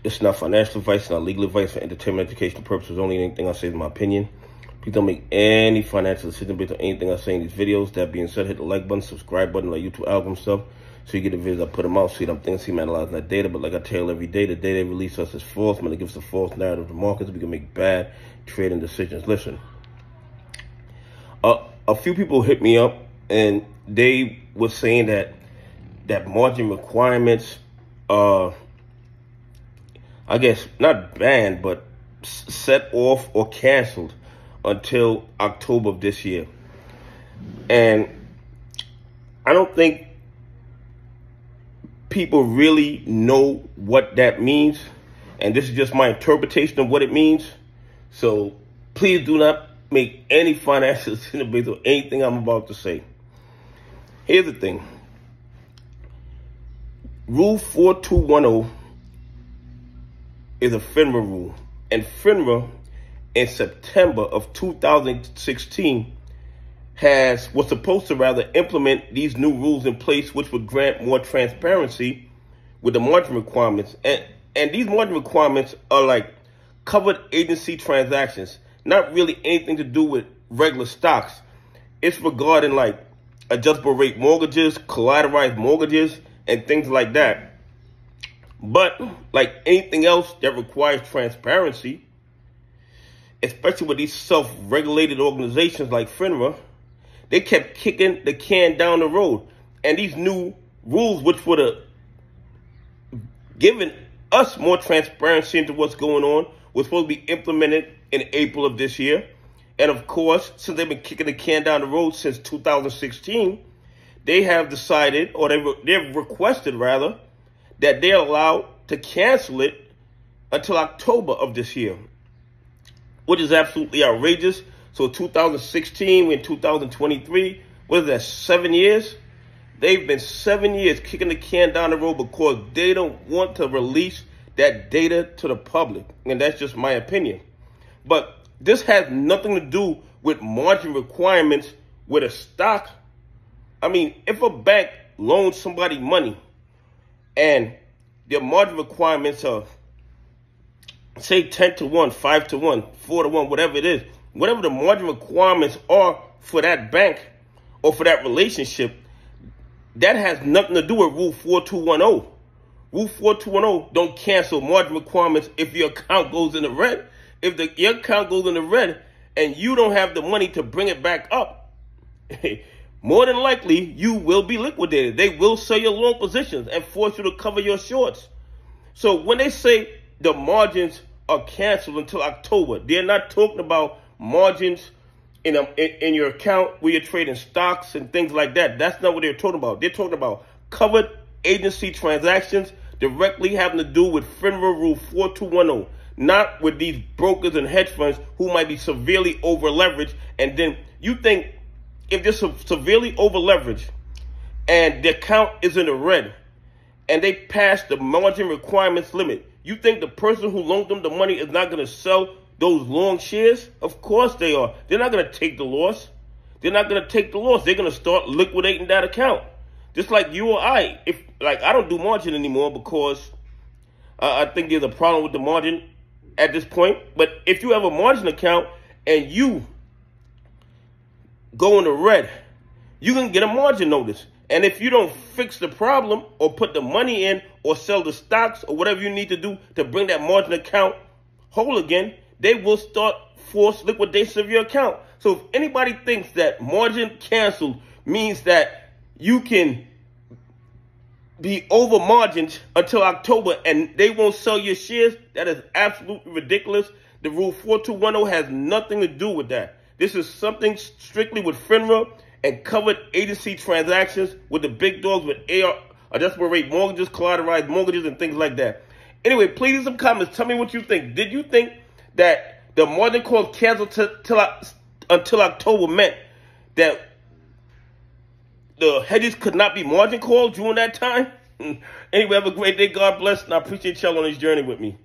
This is not financial advice, it's not legal advice for entertainment, educational purposes only. Anything I say is my opinion. Please don't make any financial decision based on anything I say in these videos. That being said, hit the like button, subscribe button, like YouTube algorithm stuff, so you get the videos I put them out, see them things, see them analyzing that data. But like I tell you every day, the data they release us is false. Man, it gives us a false narrative to markets. We can make bad trading decisions. Listen, a few people hit me up and they were saying that margin requirements are, I guess, not banned, but set off or canceled until October of this year. And I don't think people really know what that means. And this is just my interpretation of what it means. So please do not make any financial decision based on anything I'm about to say. Here's the thing. Rule 4210 is a FINRA rule. And FINRA in September of 2016 was supposed to rather implement these new rules in place, which would grant more transparency with the margin requirements. And these margin requirements are like covered agency transactions, not really anything to do with regular stocks. It's regarding like adjustable rate mortgages, collateralized mortgages, and things like that. But like anything else that requires transparency, especially with these self-regulated organizations like FINRA, they kept kicking the can down the road. And these new rules, which would have given us more transparency into what's going on, was supposed to be implemented in April of this year. And of course, since they've been kicking the can down the road since 2016, they have decided, or they've requested rather, that they're allowed to cancel it until October of this year, which is absolutely outrageous. So 2016, we're in 2023. What is that, 7 years? They've been 7 years kicking the can down the road because they don't want to release that data to the public. And that's just my opinion. But this has nothing to do with margin requirements with a stock. I mean, if a bank loans somebody money and their margin requirements are, say, 10 to 1, 5 to 1, 4 to 1, whatever it is, whatever the margin requirements are for that bank or for that relationship, that has nothing to do with Rule 4210. Rule 4210 don't cancel margin requirements if your account goes in the red. If your account goes in the red and you don't have the money to bring it back up, more than likely you will be liquidated. They will sell your long positions and force you to cover your shorts. So when they say the margins are canceled until October, they're not talking about margins in your account where you're trading stocks and things like that. That's not what they're talking about. They're talking about covered agency transactions directly having to do with FINRA Rule 4210, not with these brokers and hedge funds who might be severely over leveraged. And then you think if they're severely over leveraged and their account is in the red and they pass the margin requirements limit, you think the person who loaned them the money is not going to sell those long shares? Of course they are. They're not going to take the loss. They're not going to take the loss. They're going to start liquidating that account. Just like you or I. I don't do margin anymore because I think there's a problem with the margin at this point. But if you have a margin account and you go in the red, you can get a margin notice. And if you don't fix the problem or put the money in or sell the stocks or whatever you need to do to bring that margin account whole again, they will start forced liquidation of your account. So if anybody thinks that margin canceled means that you can be over margins until October and they won't sell your shares, that is absolutely ridiculous. The Rule 4210 has nothing to do with that. This is something strictly with FINRA and covered agency transactions with the big dogs with adjustable rate mortgages, collateralized mortgages, and things like that. Anyway, please leave some comments. Tell me what you think. Did you think that the margin call canceled until October meant that the hedges could not be margin called during that time? Anyway, have a great day. God bless, and I appreciate y'all on this journey with me.